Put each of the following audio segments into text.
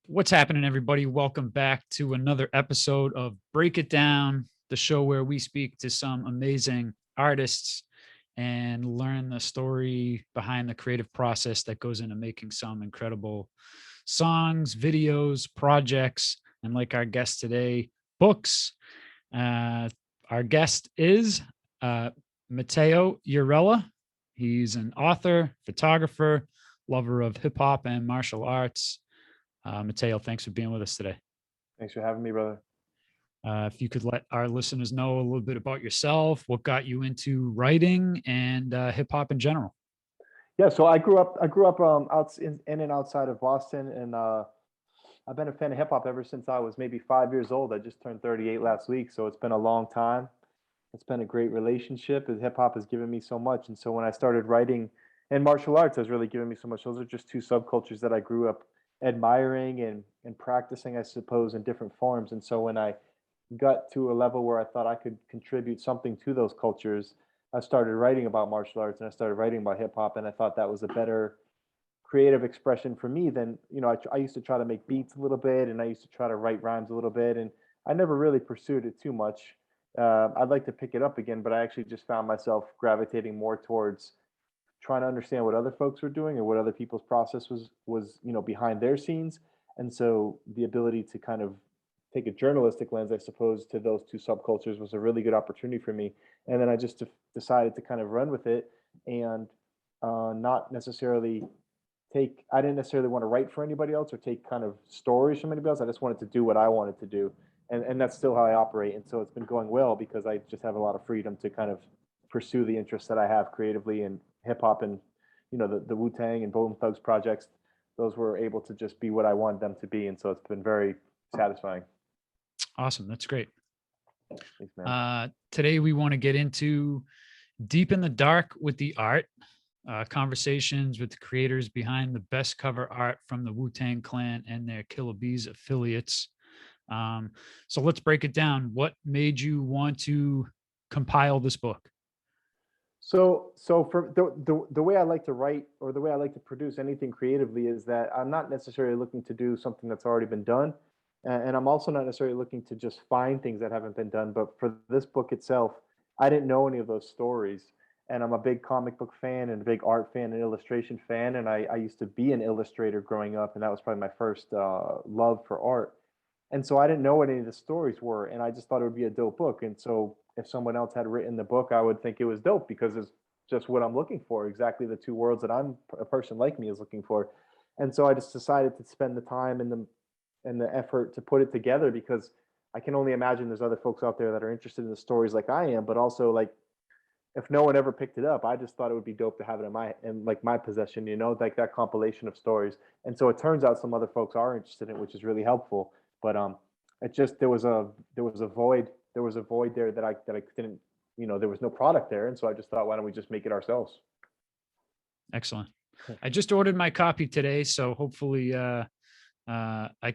What's happening, everybody? Welcome back to another episode of Break It Down, the show where we speak to some amazing artists and learn the story behind the creative process that goes into making some incredible songs, videos, projects, and like our guest today, books. Uh, our guest is uh, Matteo Urella. He's an author, photographer, lover of hip hop and martial arts. Matteo, thanks for being with us today. Thanks for having me, brother. If you could let our listeners know a little bit about yourself, what got you into writing and hip hop in general. Yeah, so I grew up out in and outside of Boston, and I've been a fan of hip hop ever since I was maybe 5 years old. I just turned 38 last week, so it's been a long time. It's been a great relationship. And hip hop has given me so much, and so when I started writing, and martial arts has really given me so much. Those are just two subcultures that I grew up admiring and practicing, I suppose, in different forms. And so when I got to a level where I thought I could contribute something to those cultures, I started writing about martial arts and I started writing about hip hop, and I thought that was a better creative expression for me than I used to try to make beats a little bit, and I used to try to write rhymes a little bit, and I never really pursued it too much. I'd like to pick it up again, but I actually just found myself gravitating more towards trying to understand what other folks were doing and what other people's process was behind their scenes. And so the ability to kind of take a journalistic lens, I suppose, to those two subcultures was a really good opportunity for me. And then I just decided to kind of run with it, and not necessarily take I didn't necessarily want to write for anybody else or take kind of stories from anybody else. I just wanted to do what I wanted to do. And that's still how I operate. And so it's been going well because I just have a lot of freedom to kind of pursue the interests that I have creatively in hip hop, and the Wu Tang and Bone Thugs projects. Those were able to just be what I wanted them to be, and so it's been very satisfying. Awesome. That's great. Thanks, man. Today, we want to get into deep in the dark with the art, conversations with the creators behind the best cover art from the Wu Tang Clan and their Killer Bees affiliates. So let's break it down. What made you want to compile this book? So for the way I like to write, or the way I like to produce anything creatively, is that I'm not necessarily looking to do something that's already been done, and I'm also not necessarily looking to just find things that haven't been done. But for this book itself, I didn't know any of those stories, and I'm a big comic book fan and a big art fan and illustration fan, and I used to be an illustrator growing up, and that was probably my first love for art. And so I didn't know what any of the stories were, and I just thought it would be a dope book. And so if someone else had written the book, I would think it was dope because it's just what I'm looking for, exactly the two worlds that a person like me is looking for. And so I just decided to spend the time and the effort to put it together, because I can only imagine there's other folks out there that are interested in the stories like I am, but also, like, if no one ever picked it up, I just thought it would be dope to have it in like my possession, like that compilation of stories. And so it turns out some other folks are interested in it, which is really helpful. But it just there was a void there that I didn't, there was no product there, and so I just thought, why don't we just make it ourselves? Excellent. I just ordered my copy today, so hopefully I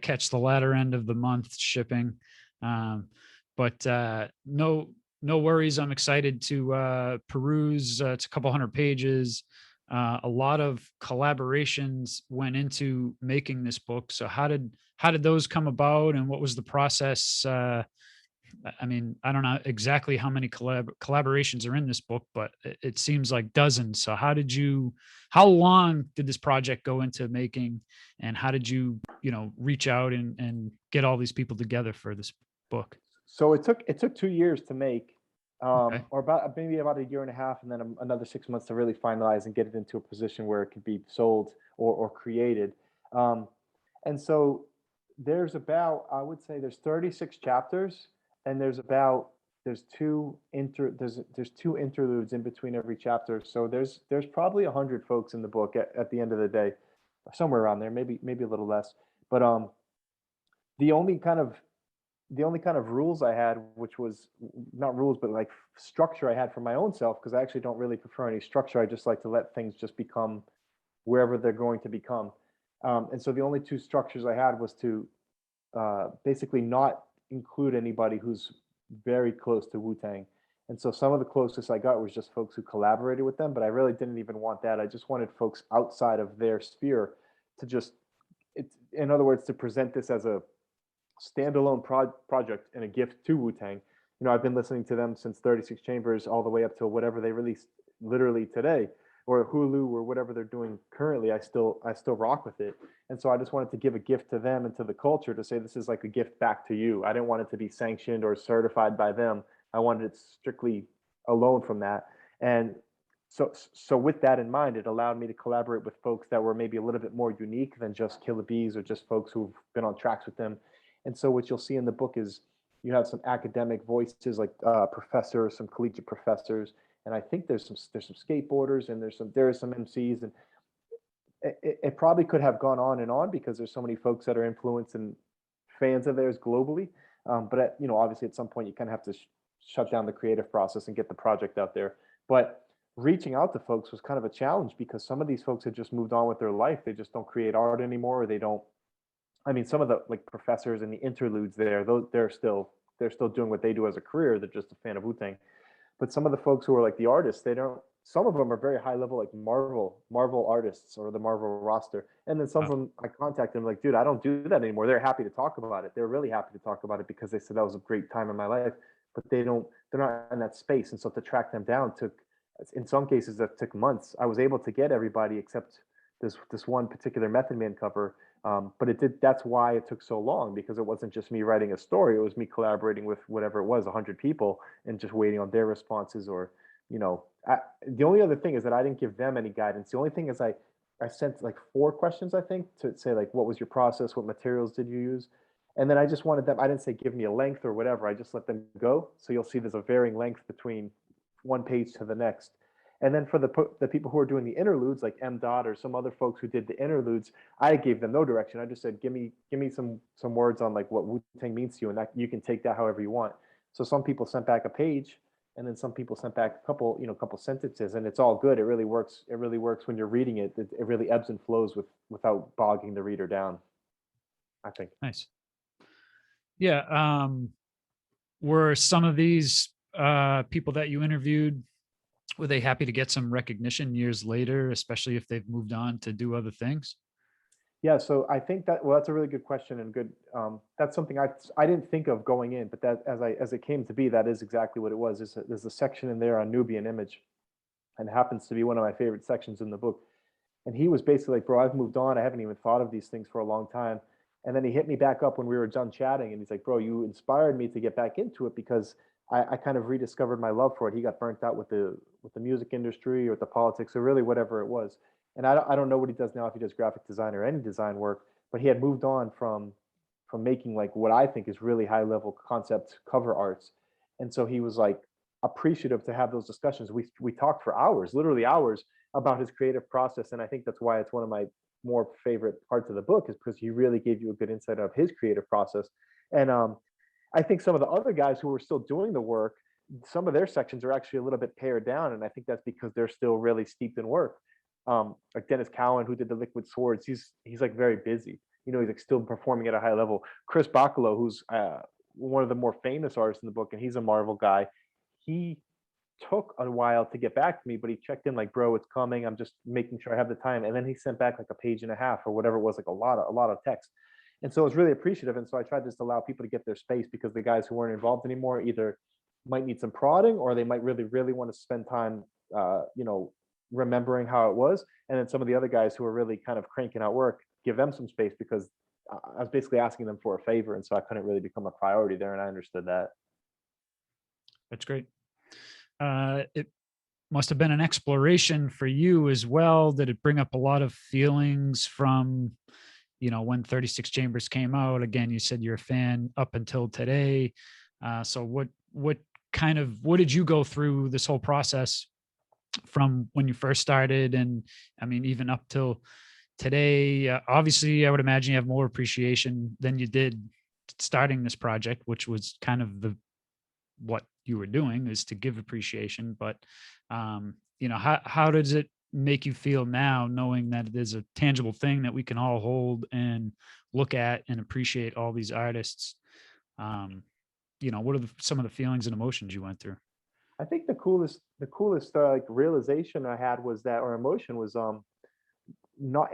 catch the latter end of the month shipping. But no worries. I'm excited to peruse. It's a couple hundred pages. A lot of collaborations went into making this book. So how did those come about, and what was the process? I mean, I don't know exactly how many collaborations are in this book, but it seems like dozens. So how long did this project go into making, and how did you, reach out and get all these people together for this book? So it took 2 years to make, Okay. or about a year and a half, and then another 6 months to really finalize and get it into a position where it could be sold or created. Um, and so I would say there's 36 chapters, and there's two interludes in between every chapter. So there's probably 100 folks in the book at the end of the day, somewhere around there, maybe a little less. But the only kind of the only kind of rules I had, which was not rules, but like structure I had for my own self, because I actually don't really prefer any structure. I just like to let things just become wherever they're going to become. And so the only two structures I had was to basically not include anybody who's very close to Wu Tang. And so some of the closest I got was just folks who collaborated with them, but I really didn't even want that. I just wanted folks outside of their sphere to just in other words, to present this as a standalone project and a gift to Wu-Tang. You know, I've been listening to them since 36 Chambers all the way up to whatever they released literally today, or Hulu, or whatever they're doing currently. I still rock with it. And so I just wanted to give a gift to them and to the culture, to say this is like a gift back to you. I didn't want it to be sanctioned or certified by them. I wanted it strictly alone from that. And so with that in mind, it allowed me to collaborate with folks that were maybe a little bit more unique than just Killer Bees, or just folks who've been on tracks with them. And so what you'll see in the book is you have some academic voices, like professors, some collegiate professors, and I think there's some skateboarders, and there are some MCs, and it probably could have gone on and on, because there's so many folks that are influenced and fans of theirs globally. But you know, obviously, at some point, you kind of have to shut down the creative process and get the project out there. But reaching out to folks was kind of a challenge, because some of these folks had just moved on with their life. They just don't create art anymore, or they don't. I mean, some of the like professors and the interludes there, those they're still doing what they do as a career. They're just a fan of Wu-Tang. But some of the folks who are like the artists, they don't. Some of them are very high level, like Marvel artists, or the Marvel roster. And then some of them, I contacted them like, dude, I don't do that anymore. They're happy to talk about it. They're really happy to talk about it, because they said that was a great time in my life. But they're not in that space. And so to track them down took, in some cases, that took months. I was able to get everybody except this one particular Method Man cover. But it did. That's why it took so long, because it wasn't just me writing a story. It was me collaborating with whatever it was, 100 people, and just waiting on their responses. Or, you know, the only other thing is that I didn't give them any guidance. The only thing is I sent like 4 questions, I think, to say like, what was your process? What materials did you use? And then I just wanted them. I didn't say give me a length or whatever. I just let them go. So you'll see there's a varying length between one page to the next. And then for the people who are doing the interludes, like M. Dot or some other folks who did the interludes, I gave them no direction. I just said, give me some words on like what Wu-Tang means to you, and that you can take that however you want. So some people sent back a page, and then some people sent back a couple sentences, and it's all good. It really works. It really works when you're reading it. It really ebbs and flows without bogging the reader down, I think. Nice. Yeah. Were some of these people that you interviewed, were they happy to get some recognition years later, especially if they've moved on to do other things? Yeah, so I think that's a really good question, and good. That's something I didn't think of going in, but that as it came to be, that is exactly what it was. There's a section in there on Nubian Image, and it happens to be one of my favorite sections in the book. And he was basically like, "Bro, I've moved on. I haven't even thought of these things for a long time." And then he hit me back up when we were done chatting, and he's like, "Bro, you inspired me to get back into it, because I kind of rediscovered my love for it. He got burnt out with the music industry or with the politics, or really whatever it was. And I don't know what he does now, if he does graphic design or any design work, but he had moved on from making like what I think is really high level concept cover arts. And so he was like appreciative to have those discussions. We talked for hours, literally hours, about his creative process. And I think that's why it's one of my more favorite parts of the book, is because he really gave you a good insight of his creative process. And I think some of the other guys who were still doing the work, some of their sections are actually a little bit pared down, and I think that's because they're still really steeped in work. Like Dennis Cowan, who did the Liquid Swords, he's like very busy. You know, he's like still performing at a high level. Chris Bacalo, who's one of the more famous artists in the book, and he's a Marvel guy. He took a while to get back to me, but he checked in like, "Bro, it's coming. I'm just making sure I have the time." And then he sent back like a page and a half or whatever it was, like a lot of text. And so it was really appreciative. And so I tried to just allow people to get their space, because the guys who weren't involved anymore either might need some prodding, or they might really, really want to spend time, remembering how it was. And then some of the other guys who are really kind of cranking out work, give them some space, because I was basically asking them for a favor. And so I couldn't really become a priority there. And I understood that. That's great. It must have been an exploration for you as well. Did it bring up a lot of feelings from, when 36 Chambers came out? Again, you said you're a fan up until today. So what did you go through this whole process from when you first started? And I mean, even up till today, obviously I would imagine you have more appreciation than you did starting this project, which was kind of what you were doing, is to give appreciation. But, how does it make you feel now, knowing that it is a tangible thing that we can all hold and look at and appreciate all these artists? What are some of the feelings and emotions you went through? I think the coolest like realization I had was that, or emotion was, not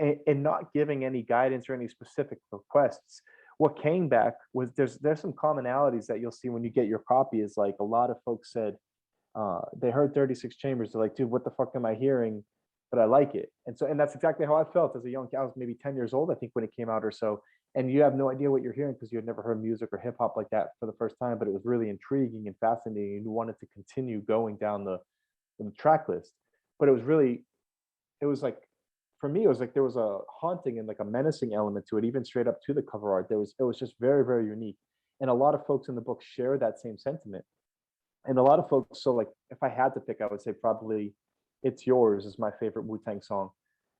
giving any guidance or any specific requests. What came back was there's some commonalities that you'll see when you get your copy. Is like a lot of folks said they heard 36 Chambers. They're like, dude, what the fuck am I hearing? But I like it. And that's exactly how I felt as a young kid. I was maybe 10 years old, I think, when it came out or so. And you have no idea what you're hearing because you had never heard music or hip hop like that for the first time. But it was really intriguing and fascinating. And you wanted to continue going down the track list. But it was like, for me, it was like there was a haunting and like a menacing element to it, even straight up to the cover art. It was just very, very unique. And a lot of folks in the book share that same sentiment. And a lot of folks, so like if I had to pick, I would say probably It's Yours is my favorite Wu-Tang song,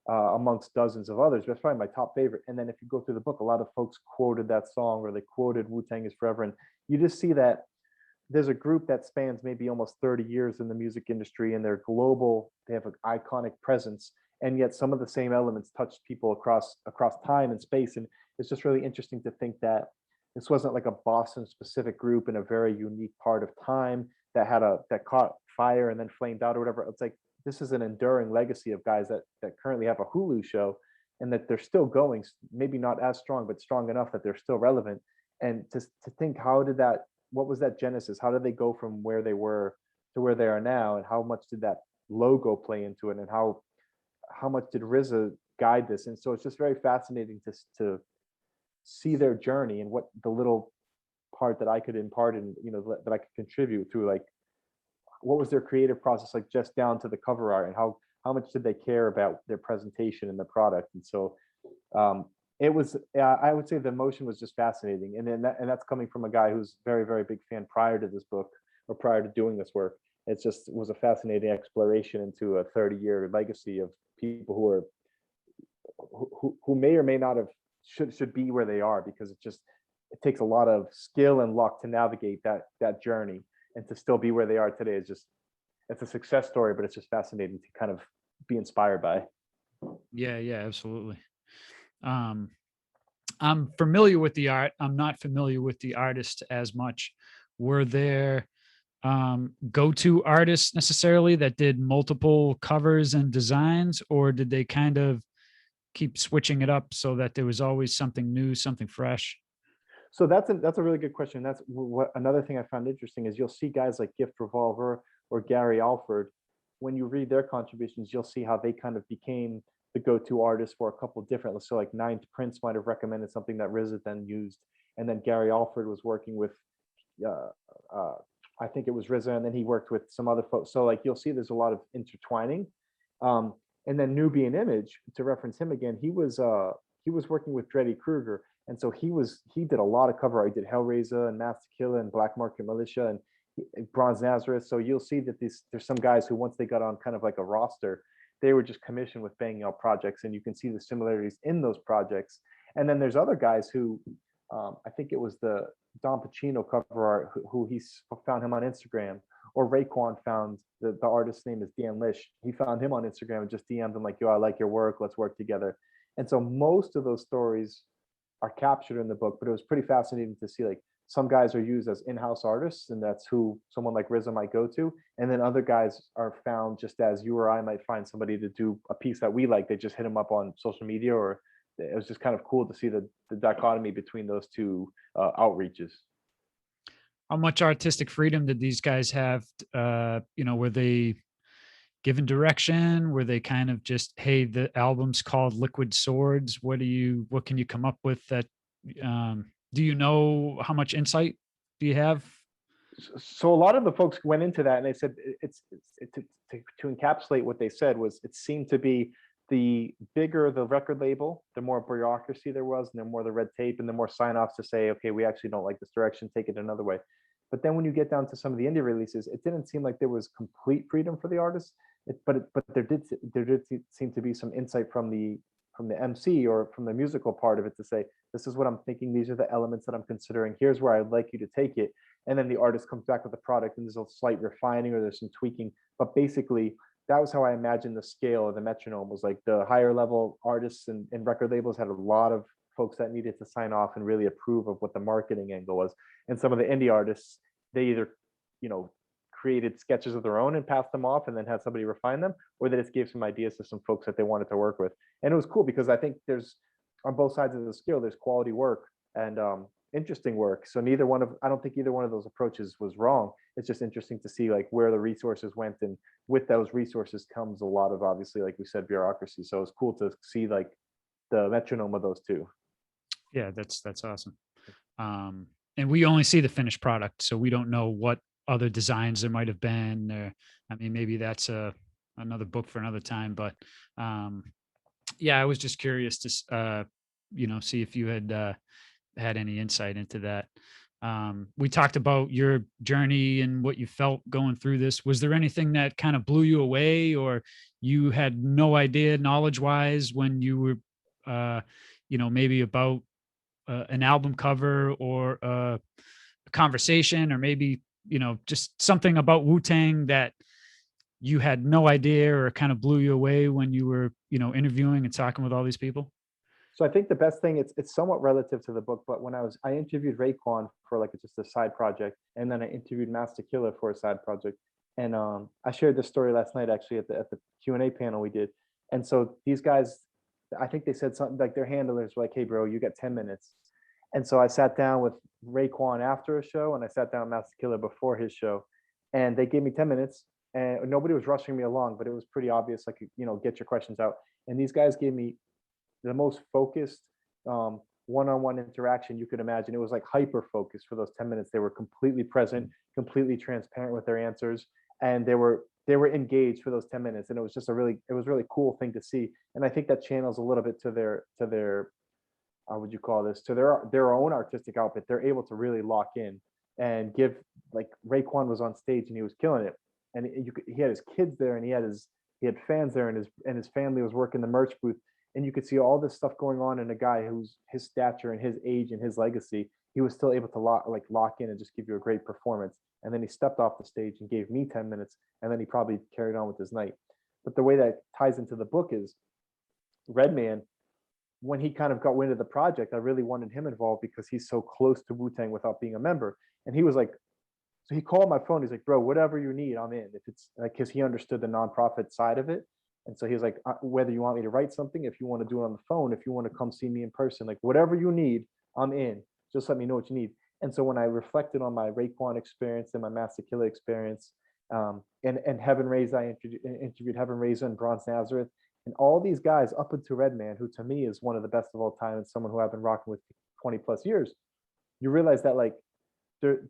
amongst dozens of others, but it's probably my top favorite. And then if you go through the book, a lot of folks quoted that song or they quoted Wu-Tang is Forever. And you just see that there's a group that spans maybe almost 30 years in the music industry, and they're global, they have an iconic presence, and yet some of the same elements touch people across time and space. And it's just really interesting to think that this wasn't like a Boston specific group in a very unique part of time that caught fire and then flamed out or whatever. It's like this is an enduring legacy of guys that currently have a Hulu show, and that they're still going, maybe not as strong, but strong enough that they're still relevant. And to think, what was that genesis? How did they go from where they were to where they are now? And how much did that logo play into it? And how much did RZA guide this? And so it's just very fascinating to see their journey and what the little part that I could impart and that I could contribute through, like what was their creative process like, just down to the cover art, and how much did they care about their presentation and the product. And so it was I would say the emotion was just fascinating. And then that's coming from a guy who's very, very big fan prior to this book, or prior to doing this work. It was a fascinating exploration into a 30-year legacy of people who may or may not have should be where they are, because it takes a lot of skill and luck to navigate that journey, and to still be where they are today is just, it's a success story, but it's just fascinating to kind of be inspired by. Yeah, absolutely. I'm familiar with the art. I'm not familiar with the artist as much. Were there go-to artists necessarily that did multiple covers and designs, or did they kind of keep switching it up so that there was always something new, something fresh? So that's a really good question. That's what another thing I found interesting is you'll see guys like Gift Revolver or Gary Alford. When you read their contributions, you'll see how they kind of became the go-to artist for a couple of different. So like Ninth Prince might have recommended something that RZA then used, and then Gary Alford was working with, I think it was RZA, and then he worked with some other folks. So like you'll see there's a lot of intertwining. And then Nubian Image, to reference him again, he was working with Dreddy Kruger. And so he did a lot of cover art. He did Hellraiser and Master Killer and Black Market Militia and Bronze Nazareth. So you'll see that there's some guys who, once they got on kind of like a roster, they were just commissioned with banging out projects, and you can see the similarities in those projects. And then there's other guys who, I think it was the Don Pacino cover art, who he found him on Instagram, or Raekwon found the artist's name is Dan Lish. He found him on Instagram and just DM'd him like, yo, I like your work, let's work together. And so most of those stories are captured in the book, but it was pretty fascinating to see like some guys are used as in-house artists, and that's who someone like RZA might go to. And then other guys are found just as you or I might find somebody to do a piece that we like. They just hit them up on social media, or it was just kind of cool to see the dichotomy between those two outreaches. How much artistic freedom did these guys have? Were they given direction? Were they kind of just, hey, the album's called Liquid Swords, what can you come up with that? Do you know how much insight do you have? So a lot of the folks went into that, and they said to encapsulate what they said was, it seemed to be the bigger the record label, the more bureaucracy there was, and the more the red tape, and the more sign-offs to say, okay, we actually don't like this direction, take it another way. But then when you get down to some of the indie releases, it didn't seem like there was complete freedom for the artists. But there did seem to be some insight from the MC or from the musical part of it, to say, this is what I'm thinking, these are the elements that I'm considering, here's where I'd like you to take it. And then the artist comes back with the product, and there's a slight refining or there's some tweaking. But basically, that was how I imagined the scale of the metronome, was like the higher level artists and record labels had a lot of folks that needed to sign off and really approve of what the marketing angle was. And some of the indie artists, they either created sketches of their own and passed them off and then had somebody refine them, or they just gave some ideas to some folks that they wanted to work with. And it was cool because I think there's on both sides of the scale, there's quality work and interesting work. So I don't think either one of those approaches was wrong. It's just interesting to see like where the resources went, and with those resources comes a lot of, obviously, like we said, bureaucracy. So it's cool to see like the metronome of those two. Yeah, that's awesome. And we only see the finished product, so we don't know what other designs there might have been. Or, I mean, maybe that's another book for another time. But yeah, I was just curious to see if you had had any insight into that. We talked about your journey and what you felt going through this. Was there anything that kind of blew you away, or you had no idea knowledge wise when you were, maybe about an album cover or a conversation, or maybe, just something about Wu-Tang that you had no idea or kind of blew you away when you were, interviewing and talking with all these people? So I think the best thing, it's somewhat relative to the book, but when I interviewed Raekwon for like just a side project, and then I interviewed Master Killer for a side project, and I shared this story last night actually at the Q&A panel we did. And so these guys, I think they said something like their handlers were like, "Hey, bro, you got 10 minutes." And so I sat down with Raekwon after a show, and I sat down with Master Killer before his show, and they gave me 10 minutes, and nobody was rushing me along, but it was pretty obvious, like, get your questions out. And these guys gave me the most focused one-on-one interaction you could imagine. It was like hyper focused for those 10 minutes. They were completely present, completely transparent with their answers, and they were engaged for those 10 minutes. And it was just it was really cool thing to see. And I think that channels a little bit to their how would you call this, to their own artistic output. They're able to really lock in and give, like, Raekwon was on stage and he was killing it. And he had his kids there, and he had fans there, and his family was working the merch booth, and you could see all this stuff going on in a guy who's his stature and his age and his legacy. He was still able to lock in and just give you a great performance. And then he stepped off the stage and gave me 10 minutes, and then he probably carried on with his night. But the way that ties into the book is Redman, when he kind of got wind of the project, I really wanted him involved because he's so close to Wu-Tang without being a member. And he was like, so he called my phone. He's like, "Bro, whatever you need, I'm in." If it's like, because he understood the nonprofit side of it. And so he was like, "Whether you want me to write something, if you want to do it on the phone, if you want to come see me in person, like whatever you need, I'm in. Just let me know what you need." And so when I reflected on my Raekwon experience and my Master Killer experience, and Heaven Raised, I interviewed Heaven Raised and Bronze Nazareth, and all these guys up into Redman, who to me is one of the best of all time and someone who I've been rocking with 20 plus years. You realize that, like, there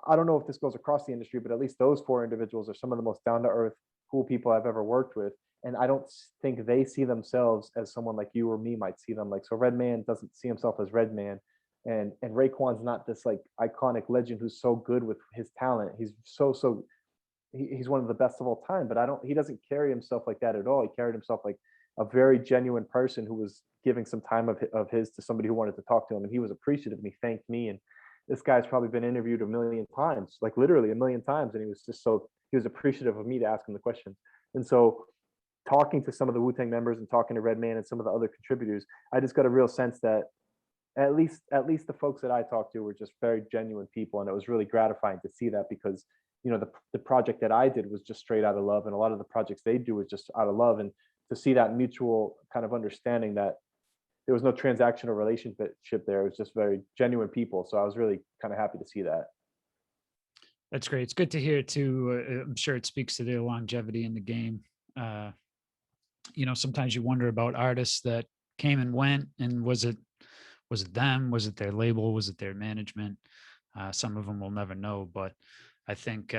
I don't know if this goes across the industry, but at least those four individuals are some of the most down to earth, cool people I've ever worked with. And I don't think they see themselves as someone like you or me might see them. Like, so Redman doesn't see himself as Redman. And Raekwon's not this like iconic legend who's so good with his talent. He's he's one of the best of all time, but he doesn't carry himself like that at all. He carried himself like a very genuine person who was giving some time of his to somebody who wanted to talk to him. And he was appreciative, and he thanked me. And this guy's probably been interviewed a million times, like literally a million times. And he was appreciative of me to ask him the questions. And so talking to some of the Wu-Tang members and talking to Redman and some of the other contributors, I just got a real sense that at least the folks that I talked to were just very genuine people. And it was really gratifying to see that, because the project that I did was just straight out of love, and a lot of the projects they do was just out of love. And to see that mutual kind of understanding, that there was no transactional relationship there, it was just very genuine people. So I was really kind of happy to see that. That's great. It's good to hear too. I'm sure it speaks to their longevity in the game. Sometimes you wonder about artists that came and went, and was it them? Was it their label? Was it their management? Some of them will never know, but I think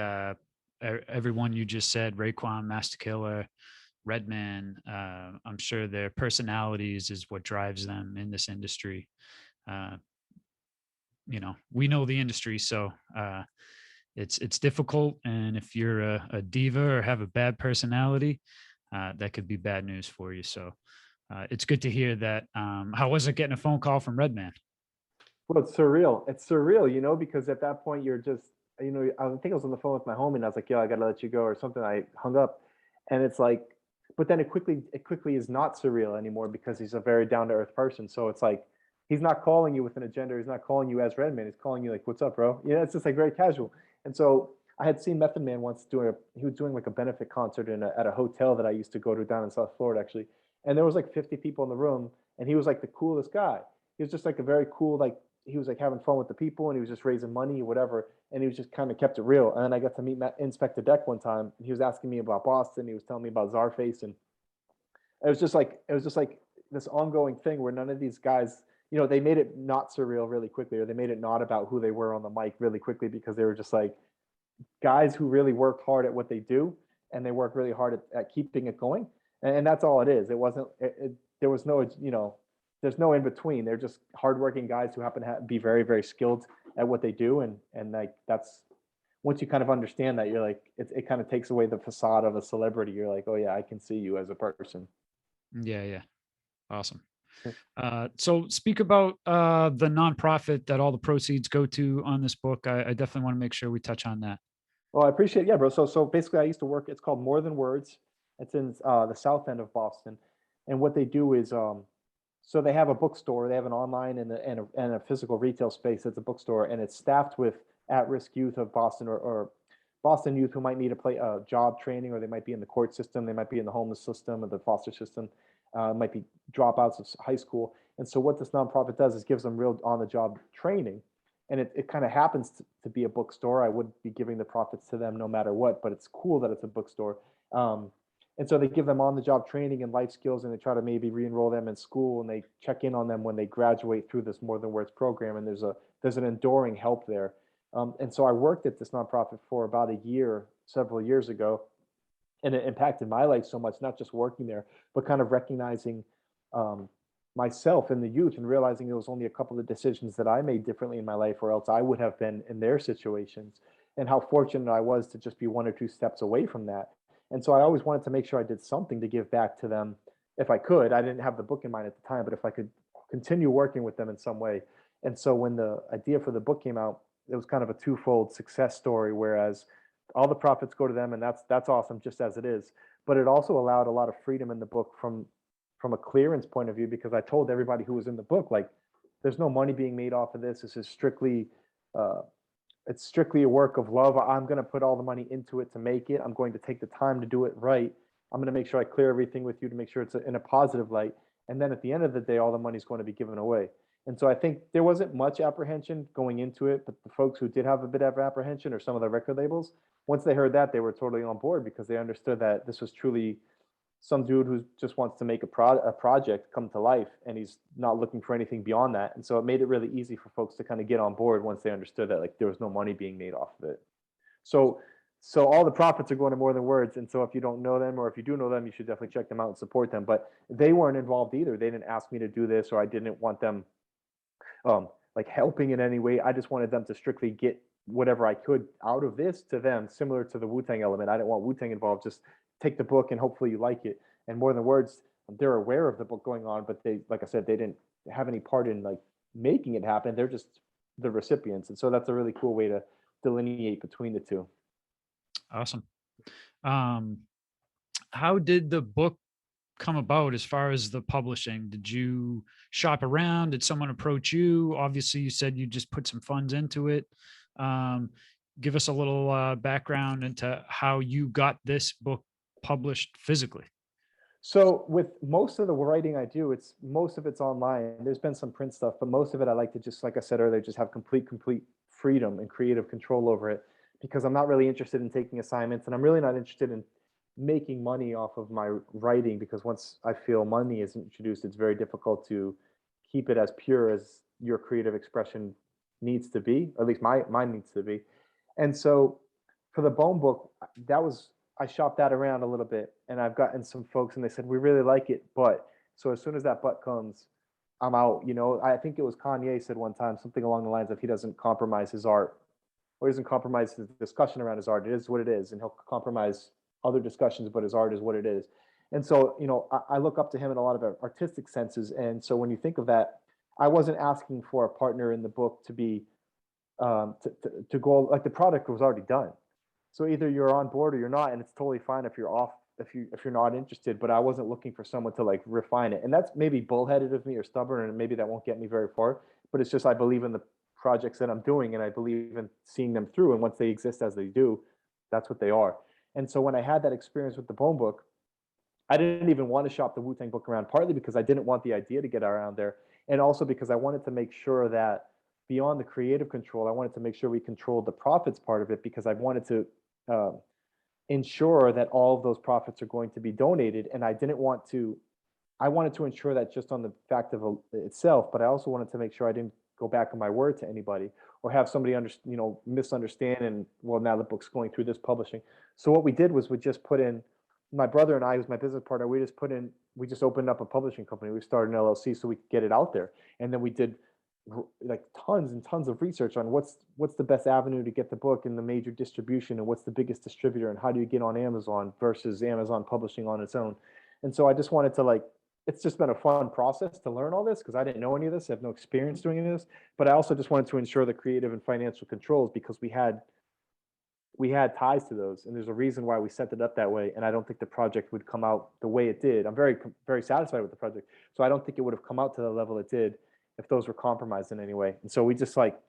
everyone you just said, Raekwon, Master Killer, Redman, I'm sure their personalities is what drives them in this industry. We know the industry, so it's difficult. And if you're a diva or have a bad personality, that could be bad news for you. So it's good to hear that. How was it getting a phone call from Redman? Well, it's surreal. It's surreal, because at that point you're just, I think I was on the phone with my homie, and I was like, "Yo, I gotta let you go," or something. I hung up, and it's like, but then it quickly is not surreal anymore, because he's a very down to earth person. So it's like, he's not calling you with an agenda. He's not calling you as Redman. He's calling you like, "What's up, bro?" It's just like very casual. And so I had seen Method Man once he was doing like a benefit concert at a hotel that I used to go to down in South Florida actually. And there was like 50 people in the room and he was like the coolest guy. He was just like a very cool, like he was like having fun with the people and he was just raising money or whatever. And he was just kind of kept it real. And then I got to meet Inspector Deck one time and he was asking me about Boston. He was telling me about Czarface and it was just like this ongoing thing where none of these guys, they made it not surreal really quickly, or they made it not about who they were on the mic really quickly because they were just like guys who really worked hard at what they do and they work really hard at keeping it going. And that's all it is. It wasn't, there was no, there's no in between. They're just hardworking guys who happen to be very, very skilled at what they do. And like, that's, once you kind of understand that, you're like, it kind of takes away the facade of a celebrity. You're like, oh yeah, I can see you as a person. Yeah, yeah. Awesome. So speak about the nonprofit that all the proceeds go to on this book. I definitely want to make sure we touch on that. Well, I appreciate it. Yeah, bro. So basically I used to work, it's called More Than Words. It's in the south end of Boston. And what they do is so they have a bookstore, they have an online and a physical retail space. It's a bookstore and it's staffed with at-risk youth of Boston or Boston youth who might need a job training, or they might be in the court system, they might be in the homeless system or the foster system, might be dropouts of high school. And so what this nonprofit does is gives them real on-the-job training. And it kind of happens to be a bookstore. I would be giving the profits to them no matter what, but it's cool that it's a bookstore. And so they give them on-the-job training and life skills, and they try to maybe re-enroll them in school, and they check in on them when they graduate through this More Than Words program. And there's an enduring help there. And so I worked at this nonprofit for about a year, several years ago, and it impacted my life so much, not just working there, but kind of recognizing myself and the youth and realizing there was only a couple of decisions that I made differently in my life, or else I would have been in their situations, and how fortunate I was to just be one or two steps away from that. And so I always wanted to make sure I did something to give back to them if I could. I didn't have the book in mind at the time, but if I could continue working with them in some way. And so when the idea for the book came out, it was kind of a twofold success story, whereas all the profits go to them, and that's awesome just as it is. But it also allowed a lot of freedom in the book from a clearance point of view, because I told everybody who was in the book, like, there's no money being made off of this. This is strictly uh, it's strictly a work of love. I'm going to put all the money into it to make it. I'm going to take the time to do it right. I'm going to make sure I clear everything with you to make sure it's in a positive light. And then at the end of the day, all the money is going to be given away. And so I think there wasn't much apprehension going into it, but the folks who did have a bit of apprehension, or some of the record labels, once they heard that, they were totally on board, because they understood that this was truly some dude who just wants to make a project come to life, and he's not looking for anything beyond that. And so it made it really easy for folks to kind of get on board once they understood that, like, there was no money being made off of it. So so all the profits are going to More Than Words. And so if you don't know them, or if you do know them, you should definitely check them out and support them. But they weren't involved either. They didn't ask me to do this, or I didn't want them like helping in any way. I just wanted them to strictly get whatever I could out of this to them, similar to the Wu-Tang element. I didn't want Wu-Tang involved. Just take the book and hopefully you like it. And More Than Words, they're aware of the book going on, but they, like I said, they didn't have any part in like making it happen. They're just the recipients. And so that's a really cool way to delineate between the two. Awesome. Um, how did the book come about as far as the publishing? Did you shop around? Did someone approach you? Obviously, you said you just put some funds into it. Um, give us a little background into how you got this book published physically. So with most of the writing I do, most of it's online. There's been some print stuff, but most of it I like to just, like I said earlier, just have complete freedom and creative control over it, because I'm not really interested in taking assignments, and I'm really not interested in making money off of my writing, because once I feel money is introduced, it's very difficult to keep it as pure as your creative expression needs to be, or at least mine needs to be. And so for the Bone book, that was, I shopped that around a little bit, and I've gotten some folks and they said, we really like it, but, so as soon as that but comes, I'm out. I think it was Kanye said one time something along the lines of, he doesn't compromise his art, or he doesn't compromise his discussion around his art. It is what it is, and he'll compromise other discussions, but his art is what it is. And so, I look up to him in a lot of artistic senses. And so when you think of that, I wasn't asking for a partner in the book to be to go, like, the product was already done. So either you're on board or you're not, and it's totally fine if you're off, if you're not interested. But I wasn't looking for someone to like refine it, and that's maybe bullheaded of me or stubborn, and maybe that won't get me very far. But it's just, I believe in the projects that I'm doing, and I believe in seeing them through. And once they exist as they do, that's what they are. And so when I had that experience with the Bone Book, I didn't even want to shop the Wu-Tang book around, partly because I didn't want the idea to get around there, and also because I wanted to make sure that beyond the creative control, I wanted to make sure we controlled the profits part of it, because I wanted to uh, ensure that all of those profits are going to be donated. And I wanted to ensure that just on the fact of itself, but I also wanted to make sure I didn't go back on my word to anybody, or have somebody misunderstand. And well, now the book's going through this publishing. So what we did was we just put in, my brother and I, who's my business partner, we just opened up a publishing company. We started an LLC so we could get it out there. And then we did like tons and tons of research on what's the best avenue to get the book in the major distribution, and what's the biggest distributor, and how do you get on Amazon versus Amazon publishing on its own. And so I just wanted to it's just been a fun process to learn all this, because I didn't know any of this. I have no experience doing any of this, but I also just wanted to ensure the creative and financial controls, because we had ties to those, and there's a reason why we set it up that way. And I don't think the project would come out the way it did. I'm very satisfied with the project, so I don't think it would have come out to the level it did if those were compromised in any way. And so we just like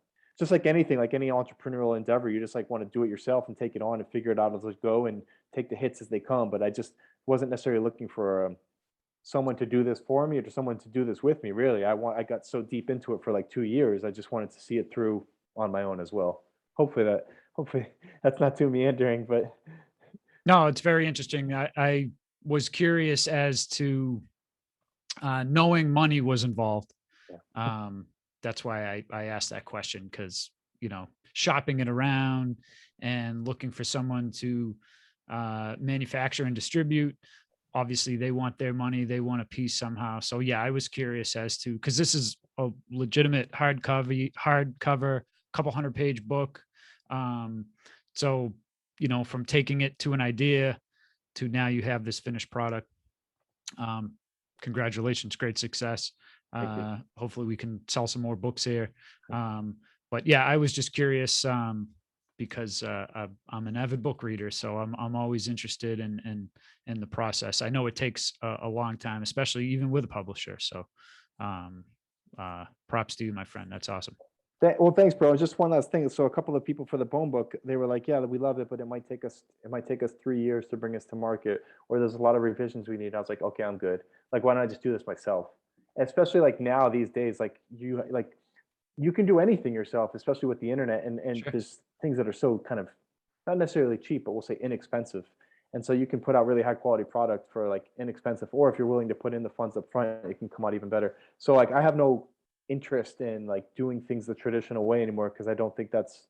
anything, like any entrepreneurial endeavor, you just want to do it yourself and take it on and figure it out as it go and take the hits as they come. But I just wasn't necessarily looking for someone to do this for me, or to someone to do this with me. Really, I got so deep into it for like 2 years. I just wanted to see it through on my own as well. Hopefully that's not too meandering, but No, it's very interesting. I was curious as to knowing money was involved. yeah. That's why I asked that question, because shopping it around and looking for someone to manufacture and distribute. Obviously, they want their money; they want a piece somehow. So yeah, I was curious as to, because this is a legitimate hardcover, couple 100-page book. So from taking it to an idea to now you have this finished product. Congratulations, great success. Thank you. Hopefully we can sell some more books here. But yeah, I was just curious, because I'm an avid book reader, so I'm always interested in the process. I know it takes a long time, especially even with a publisher. So props to you, my friend. That's awesome. Well, thanks, bro. Just one last thing. So a couple of people for the Bone Book, they were like, "Yeah, we love it, but it might take us 3 years to bring us to market, or there's a lot of revisions we need." I was like, "Okay, I'm good. Like, why don't I just do this myself?" Especially like now these days, you can do anything yourself, especially with the internet, and Sure. there's things that are so kind of not necessarily cheap, but we'll say inexpensive. And so you can put out really high quality product for like inexpensive, or if you're willing to put in the funds up front, it can come out even better. So like I have no interest in like doing things the traditional way anymore, because I don't think that's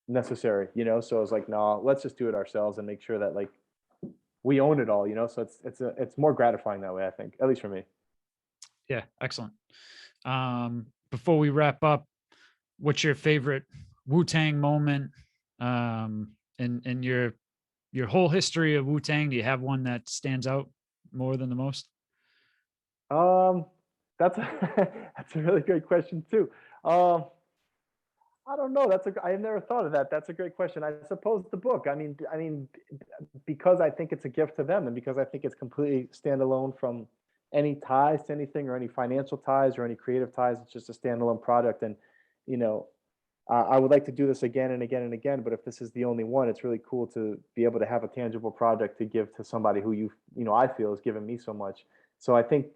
necessary, So I was like, no, let's just do it ourselves and make sure that like we own it all, So it's more gratifying that way, I think, at least for me. Yeah, excellent. Before we wrap up, what's your favorite Wu-Tang moment in your whole history of Wu-Tang? Do you have one that stands out more than the most? Um, that's a, that's a really great question too. Um, I don't know. I never thought of that. That's a great question. I suppose the book. Because I think it's a gift to them, and because I think it's completely standalone from any ties to anything, or any financial ties, or any creative ties. It's just a standalone product, and you know, I would like to do this again and again and again. But if this is the only one, it's really cool to be able to have a tangible project to give to somebody who I feel has given me so much. So I think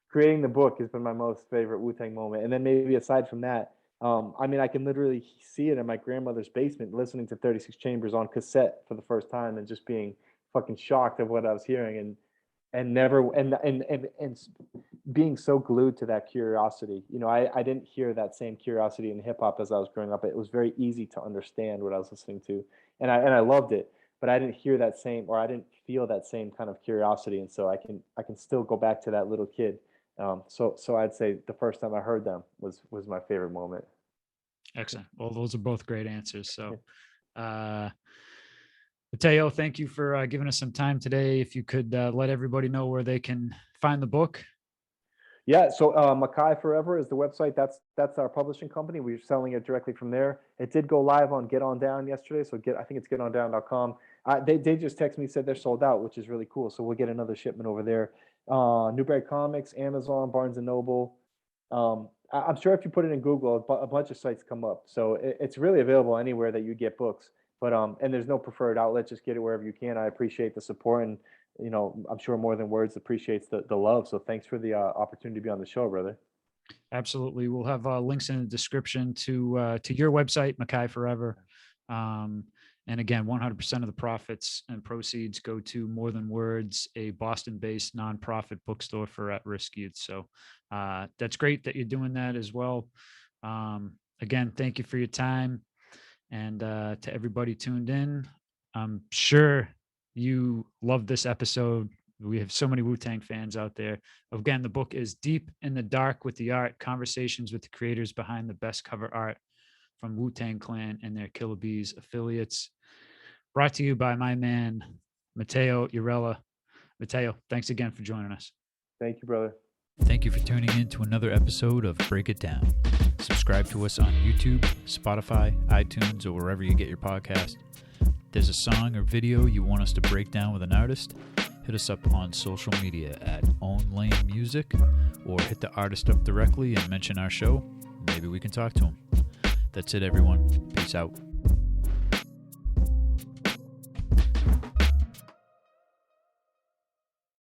creating the book has been my most favorite Wu Tang moment. And then maybe aside from that, I can literally see it in my grandmother's basement, listening to 36 Chambers on cassette for the first time, and just being fucking shocked of what I was hearing, and never and being so glued to that curiosity. I didn't hear that same curiosity in hip hop as I was growing up. It was very easy to understand what I was listening to, and I loved it. But I didn't hear that same, or I didn't feel that same kind of curiosity, and so I can still go back to that little kid. So I'd say the first time I heard them was my favorite moment. Excellent. Well, those are both great answers. So, uh, Matteo, thank you for giving us some time today. If you could let everybody know where they can find the book. Yeah, so Mackay Forever is the website. That's our publishing company. We're selling it directly from there. It did go live on Get On Down yesterday, so I think it's getondown.com. They just texted me, said they're sold out, which is really cool. So we'll get another shipment over there. Newberry Comics, Amazon, Barnes and Noble. I'm sure if you put it in Google, a bunch of sites come up. So it's really available anywhere that you get books. But and there's no preferred outlet. Just get it wherever you can. I appreciate the support, and I'm sure More Than Words appreciates the love. So thanks for the opportunity to be on the show, brother. Absolutely. We'll have links in the description to your website, Mackay Forever. And again, 100% of the profits and proceeds go to More Than Words, a Boston-based nonprofit bookstore for at-risk youth. So that's great that you're doing that as well. Again, thank you for your time. And to everybody tuned in, I'm sure you love this episode. We have so many Wu-Tang fans out there. Again, the book is Deep in the Dark with the Art, Conversations with the Creators Behind the Best Cover Art from Wu-Tang Clan and their Killer Bees affiliates. Brought to you by my man, Matteo Urella. Matteo, thanks again for joining us. Thank you, brother. Thank you for tuning in to another episode of Break It Down. Subscribe to us on YouTube, Spotify, iTunes, or wherever you get your podcast. If there's a song or video you want us to break down with an artist, hit us up on social media at Own Lane Music, or hit the artist up directly and mention our show. Maybe we can talk to him. That's it, everyone. Peace out.